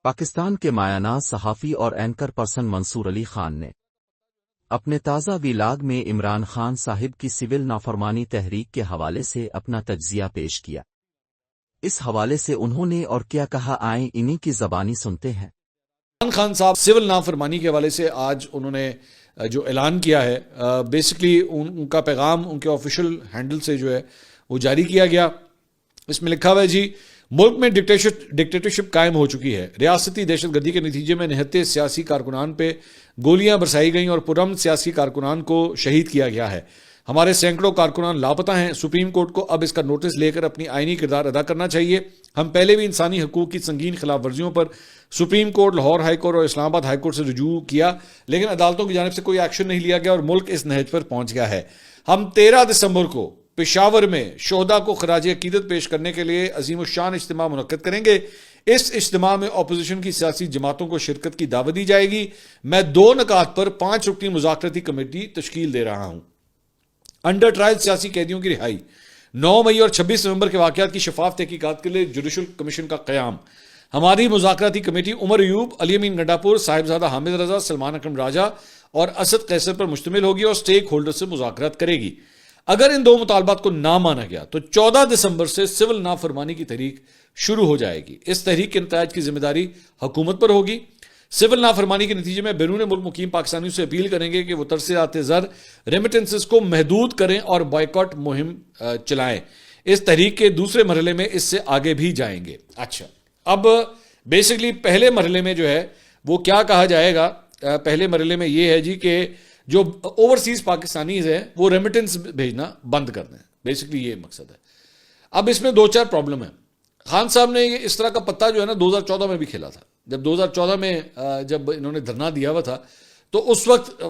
पाकिस्तान के मायानाज सहाफ़ी और एंकर पर्सन मंसूर अली खान ने अपने ताज़ा वीलाग में इमरान खान साहिब की सिविल नाफरमानी तहरीक के हवाले से अपना तज्ज़िया पेश किया। इस हवाले से उन्होंने और क्या कहा, आए इन्हीं की ज़बानी सुनते हैं। इमरान खान साहब सिविल नाफरमानी के हवाले से आज उन्होंने जो ऐलान किया है, बेसिकली उनका पैगाम उनके ऑफिशियल हैंडल से जो है वो जारी किया गया। इसमें लिखा हुआ है, जी मुल्क में डिक्टेटरशिप कायम हो चुकी है। रियासती दहशतगर्दी के नतीजे में निहत्ते सियासी कारकुनान पे गोलियां बरसाई गईं और पुरअमन सियासी कारकुनान को शहीद किया गया है। हमारे सैकड़ों कारकुनान लापता हैं। सुप्रीम कोर्ट को अब इसका नोटिस लेकर अपनी आईनी किरदार अदा करना चाहिए। हम पहले भी इंसानी हकूक की संगीन खिलाफ वर्जियों पर supreme court, Lahore high court और इस्लामाबाद हाई कोर्ट से रुजू किया, लेकिन अदालतों की जानिब से कोई एक्शन नहीं लिया गया और मुल्क इस नहज पर पहुंच गया है। हम 13 दिसंबर को पेशावर में शोहदा को खराज अकीदत पेश करने के लिए अजीम शान इज्तिमा मुनक्किद करेंगे। इस इज्तिमा में अपोजिशन की सियासी जमातों को शिरकत की दावत दी जाएगी। मैं 2 नकात पर 5 रुकनी मुज़ाकरती कमेटी तश्कील दे रहा हूं। अंडर ट्रायल सियासी कैदियों की रिहाई, 9 मई और 26 नवंबर के वाकयात की शफाफ तहकीकात के लिए जुडिशल कमीशन का क़याम। हमारी मुज़ाकराती कमेटी उमर अयूब, अली अमीन गंडापुर, साहिबजादा हामिद रजा, सलमान अकरम राजा और असद कैसर पर मुश्तमिल होगी और स्टेक होल्डर से मुज़ाकरात करेगी। अगर इन 2 मुतालबात को ना माना गया तो 14 दिसंबर से सिविल नाफरमानी की तहरीक शुरू हो जाएगी। इस तहरीक के नतायज की जिम्मेदारी हुकूमत पर होगी। सिविल नाफरमानी के नतीजे में बैरून मुल्क मुकीम पाकिस्तानियों से अपील करेंगे कि वो तरसेआते ज़र रेमिटेंसेस को महदूद करें और बॉयकॉट मुहिम चलाएं। इस तहरीक के दूसरे मरहले में इससे आगे भी जाएंगे। अच्छा, अब बेसिकली पहले मरहले में जो है वो क्या कहा जाएगा, पहले मरहले में ये है जी कि जो ओवरसीज पाकिस्तानीज हैं वो रेमिटेंस भेजना बंद कर दें। बेसिकली ये मकसद है। अब इसमें 2-4 प्रॉब्लम है। खान साहब ने ये इस तरह का पत्ता जो है ना 2014 में भी खेला था। जब 2014 में जब इन्होंने धरना दिया हुआ था तो उस वक्त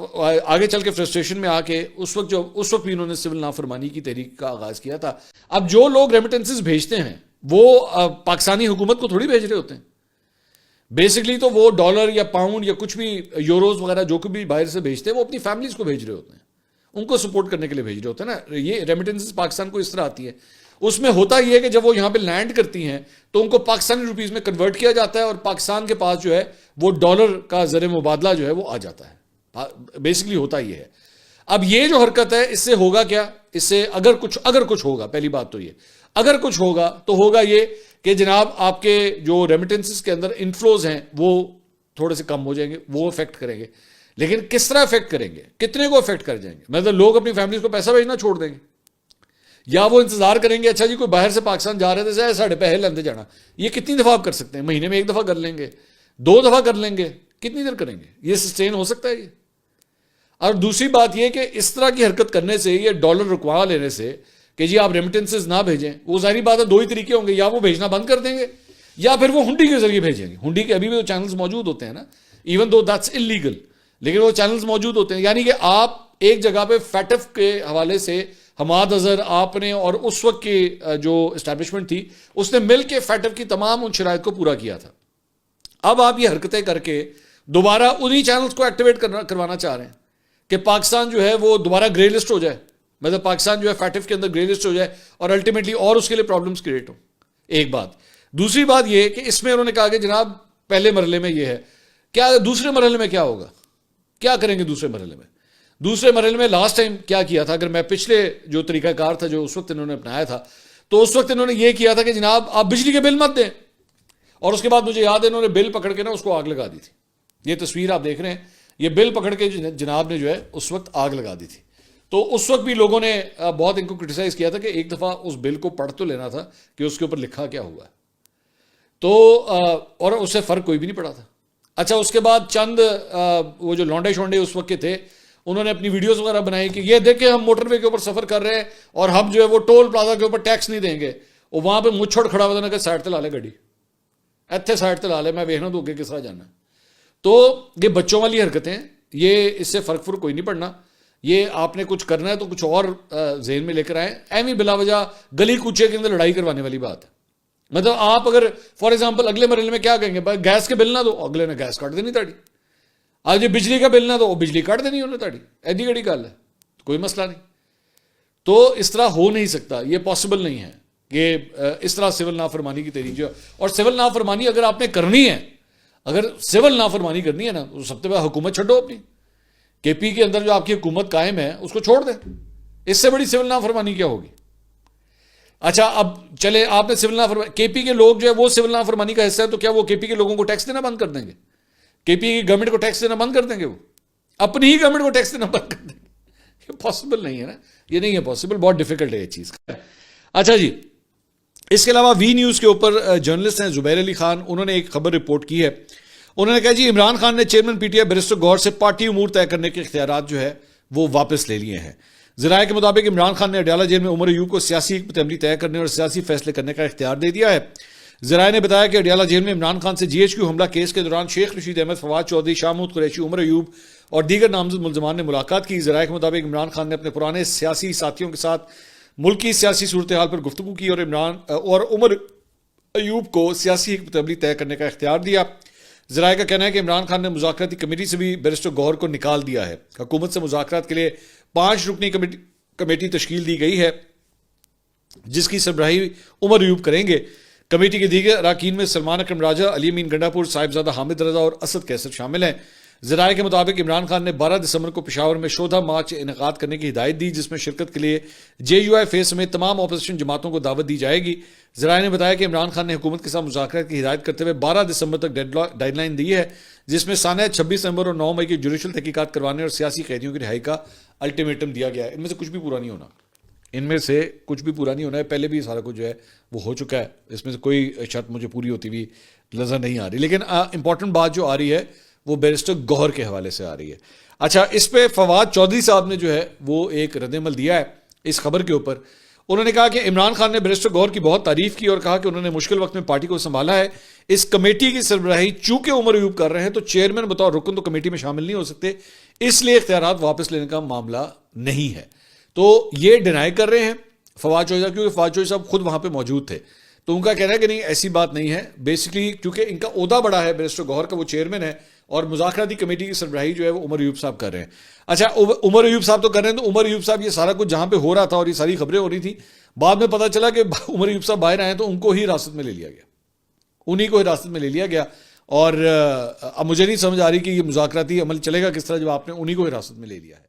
आगे चल के फ्रस्ट्रेशन में आके उस वक्त भी इन्होंने सिविल नाफरमानी की तहरीक का आगाज किया था। अब जो लोग रेमिटेंसेस भेजते हैं वो पाकिस्तानी हुकूमत को थोड़ी भेज रहे होते हैं। बेसिकली तो वो डॉलर या पाउंड या कुछ भी यूरोज वगैरह जो भी बाहर से भेजते हैं वो अपनी फैमिलीज को भेज रहे होते हैं, उनको सपोर्ट करने के लिए भेज रहे होते हैं ना। ये रेमिटेंसेस पाकिस्तान को इस तरह आती है। उसमें होता यह है कि जब वो यहां पे लैंड करती हैं तो उनको पाकिस्तानी रुपीज में कन्वर्ट किया जाता है और पाकिस्तान के पास जो है वो डॉलर का ज़र मुबादला जो है वो आ जाता है। बेसिकली होता यह है। अब ये जो हरकत है इससे होगा क्या, इससे अगर कुछ होगा, पहली बात तो ये अगर कुछ होगा तो होगा ये कि जनाब आपके जो रेमिटेंसेस के अंदर इनफ्लोज हैं वो थोड़े से कम हो जाएंगे, वो इफेक्ट करेंगे। लेकिन किस तरह इफेक्ट करेंगे, कितने को इफेक्ट कर जाएंगे? मतलब लोग अपनी फैमिली को पैसा भेजना छोड़ देंगे या वो इंतजार करेंगे, अच्छा जी कोई बाहर से पाकिस्तान जा रहे थे साढ़े पैसे लेते जाना। ये कितनी दफा आप कर सकते हैं? महीने में 1 दफा कर लेंगे, 2 दफा कर लेंगे, कितनी देर करेंगे? ये सस्टेन हो सकता है ये? और दूसरी बात यह कि इस तरह की हरकत करने से, ये डॉलर रुकवा लेने से कि जी आप रेमिटेंसेस ना भेजें, वो सारी बात है 2 ही तरीके होंगे, या वो भेजना बंद कर देंगे या फिर वो हुंडी के जरिए भेजेंगे। हुंडी के अभी भी तो चैनल्स मौजूद होते हैं ना, इवन दो दैट्स इलीगल, लेकिन वो चैनल्स मौजूद होते हैं। यानी कि आप एक जगह पे फैटफ के हवाले से हमाद अजहर आपने और उस वक्त की जो इस्टेब्लिशमेंट थी उसने मिल के फैटफ की तमाम उन शराइत को पूरा किया था। अब आप ये हरकतें करके दोबारा उन्हीं चैनल्स को एक्टिवेट करवाना चाह रहे हैं कि पाकिस्तान जो है वो दोबारा ग्रे लिस्ट हो जाए, मतलब पाकिस्तान जो है फैटिफ के अंदर ग्रे लिस्ट हो जाए और अल्टीमेटली और उसके लिए प्रॉब्लम्स क्रिएट हो। एक बात। दूसरी बात यह कि इसमें उन्होंने कहा कि जनाब पहले मरहले में यह है, क्या दूसरे मरहले में क्या होगा, क्या करेंगे दूसरे मरहले में? दूसरे मरहले में लास्ट टाइम क्या किया था, अगर मैं पिछले जो तरीकाकार था जो उस वक्त इन्होंने अपनाया था, तो उस वक्त इन्होंने यह किया था कि जनाब आप बिजली के बिल मत दें, और उसके बाद मुझे याद है इन्होंने बिल पकड़ के ना उसको आग लगा दी थी। ये तस्वीर आप देख रहे हैं, ये बिल पकड़ के जनाब ने जो है उस वक्त आग लगा दी थी। तो उस वक्त भी लोगों ने बहुत इनको क्रिटिसाइज किया था कि एक दफ़ा उस बिल को पढ़ तो लेना था कि उसके ऊपर लिखा क्या हुआ है। तो और उससे फ़र्क कोई भी नहीं पड़ा था। अच्छा, उसके बाद चंद वो जो लौंडे शोंडे उस वक्त के थे उन्होंने अपनी वीडियोस वगैरह बनाई कि ये देखें हम मोटरवे के ऊपर सफ़र कर रहे हैं और हम जो है वो टोल प्लाजा के ऊपर टैक्स नहीं देंगे। और वहाँ पर मुँह छोड़ खड़ा हुआ था कि साइड ते ला ले गड्डी, इतने साइड ते ला ले, मैं वेखना तो अगे किस तरह जाना। तो ये बच्चों वाली हरकतें, ये इससे फ़र्क कोई नहीं पड़ना। ये आपने कुछ करना है तो कुछ और जेहन में लेकर आए, एवं बिला वजह गली कूचे के अंदर लड़ाई करवाने वाली बात है। मतलब आप अगर फॉर एग्जांपल अगले मरहले में क्या कहेंगे, भाई गैस के बिल ना दो, अगले ने गैस काट देनी ताड़ी। आज ये बिजली का बिल ना दो, बिजली काट देनी उन्हें ताड़ी। एडी गड़ी गल है, तो कोई मसला नहीं। तो इस तरह हो नहीं सकता, ये पॉसिबल नहीं है कि इस तरह सिविल नाफरमानी की तहरीक जो, और सिविल नाफरमानी अगर आपने करनी है अगर सिविल नाफरमानी करनी है ना तो सबसे पहले हुकूमत छोड़ो अपनी। केपी के अंदर जो आपकी हुकूमत कायम है उसको छोड़ दे, इससे बड़ी सिविल नाफरमानी क्या होगी। अच्छा अब चले आपने सिविल नाफरमानी, केपी के लोग जो है वो सिविल नाफरमानी का हिस्सा है, तो क्या वो केपी के लोगों को टैक्स देना बंद कर देंगे? केपी की गवर्नमेंट को टैक्स देना बंद कर देंगे? वो अपनी ही गवर्नमेंट को टैक्स देना बंद कर देंगे? ये पॉसिबल नहीं है ना, ये नहीं है पॉसिबल, बहुत डिफिकल्ट है ये चीज। अच्छा जी, इसके अलावा वी न्यूज के ऊपर जर्नलिस्ट हैं जुबैर अली खान, उन्होंने एक खबर रिपोर्ट की है। उन्होंने कहा जी इमरान खान ने चेयरमैन पीटीआई बैरिस्टर गौहर से पार्टी उमूर तय करने के इख्तियारात जो है वो वापस ले लिए हैं। ज़राए के मुताबिक इमरान खान ने अडयाला जेल में उमर अयूब को सियासी हिकमत-ए-अमली तय करने और सियासी फैसले करने का इख्तियार दे दिया है। ज़राए ने बताया कि अडयाला जेल में इमरान खान से GHQ हमला केस के दौरान शेख रशीद अहमद, फवाद चौधरी, शाह महमूद कुरैशी, उमर अयूब और दीगर नामजद मुल्ज़मान ने मुलाकात की। ज़राए के मुताबिक इमरान खान ने अपने पुराने सियासी साथियों के साथ मुल्क की सियासी सूरत हाल पर गुफ्तगू की और उमर अयूब को सियासी हिकमत-ए-अमली तय करने का इख्तियार दिया। ज़राए का कहना है कि इमरान खान ने मुज़ाकराती कमेटी से भी बैरिस्टर गौहर को निकाल दिया है। हुकूमत से मुज़ाकरात के लिए 5 रुकनी कमेटी तश्कील दी गई है जिसकी सरबराही उमर अयूब करेंगे। कमेटी के दीगर अरकान में सलमान अकरम राजा, अली अमीन गंडापुर, साहिबजादा हामिद रजा और असद कैसर शामिल हैं। ज़राए के मुताबिक इमरान खान ने 12 दिसंबर को पेशावर में शोधा मार्च इनेकाद करने की हिदायत दी जिसमें शिरकत के लिए JUI फेस समेत तमाम अपोजिशन जमातों को दावत दी जाएगी। ज़राए ने बताया कि इमरान खान ने हुकूमत के साथ मुज़ाकरात की हिदायत करते हुए 12 दिसंबर तक डेडलाइन दी है जिसमें सानह 26 नवंबर और 9 मई की जुडिशल तहकीकात करवाने और सियासी कैदियों की रिहाई का अल्टीमेटम दिया गया है। इनमें से कुछ भी पूरा नहीं होना, इनमें से कुछ भी पूरा नहीं होना है। पहले भी सारा कुछ जो है वो हो चुका है, इसमें से कोई शर्त मुझे पूरी होती हुई नजर नहीं आ रही। लेकिन इंपॉर्टेंट बात जो आ रही है वो बैरिस्टर गौहर के हवाले से आ रही है। अच्छा, इस पे फवाद चौधरी साहब ने जो है वो एक रद्दमल दिया है इस खबर के ऊपर। उन्होंने कहा कि इमरान खान ने बैरिस्टर गौहर की बहुत तारीफ की और कहा कि उन्होंने मुश्किल वक्त में पार्टी को संभाला है। इस कमेटी की सरबराही चूंकि उमर अयूब कर रहे हैं तो चेयरमैन बतौर रुकन तो कमेटी में शामिल नहीं हो सकते, इसलिए इख्तियारात वापस लेने का मामला नहीं है। तो ये डिनाई कर रहे हैं फवाद चौधरी साहब, क्योंकि फवाद चौधरी साहब खुद वहां पर मौजूद थे, तो उनका कहना है कि नहीं ऐसी बात नहीं है। बेसिकली क्योंकि इनका ओहदा बड़ा है, बैरिस्टर गौहर का वो चेयरमैन है और मुज़ाकराती कमेटी की सरबराही जो है वो उमर अयूब साहब कर रहे हैं। अच्छा, उमर अयूब साहब तो कर रहे हैं, तो उमर अयूब साहब ये सारा कुछ जहां पे हो रहा था और ये सारी खबरें हो रही थी, बाद में पता चला कि उमर अयूब साहब बाहर आए तो उनको ही हिरासत में ले लिया गया, उन्हीं को हिरासत में ले लिया गया। और अब मुझे नहीं समझ आ रही कि ये मुज़ाकराती अमल चलेगा किस तरह जब आपने उन्हीं को हिरासत में ले लिया है।